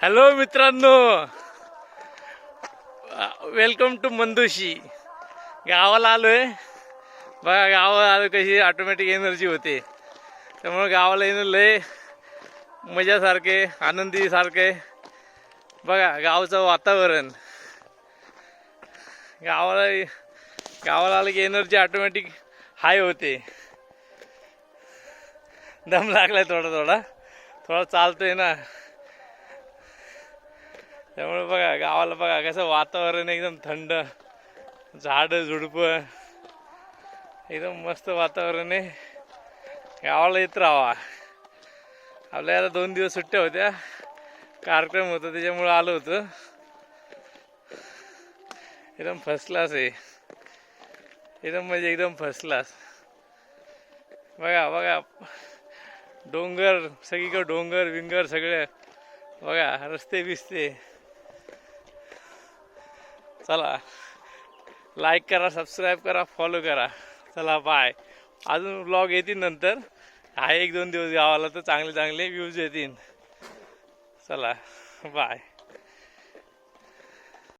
Hello मित्रांनो, welcome to मंदोशी. गावाला आलोय बघा. गावाला आलो कशी ऑटोमॅटिक एनर्जी होते. त्यामुळे गावाला येणं लय मजासारखे आनंदी सारखे. बघा गावचं वातावरण. गावाला आलं की एनर्जी ऑटोमॅटिक हाय होते. दम लागलाय थोडा चालतोय ना. त्यामुळे बघा गावाला बघा कसं वातावरण एकदम थंड, झाडं झुडपं, एकदम मस्त वातावरण आहे. गावाला येत राहावा. आपल्या याला 2 दिवस सुट्ट्या होत्या, कार्यक्रम होता त्याच्यामुळे आलो होतो. एकदम फर्स्ट क्लास आहे, एकदम म्हणजे एकदम फर्स्ट क्लास. बघा डोंगर, सगळीकडे डोंगर विंगर सगळे बघा, रस्ते बिस्ते. चला लाईक करा, सबस्क्राईब करा, फॉलो करा. चला बाय. अजून ब्लॉग येतील नंतर. आहे 1-2 दिवस गावाला तर चांगले व्ह्यूज येतील. चला बाय.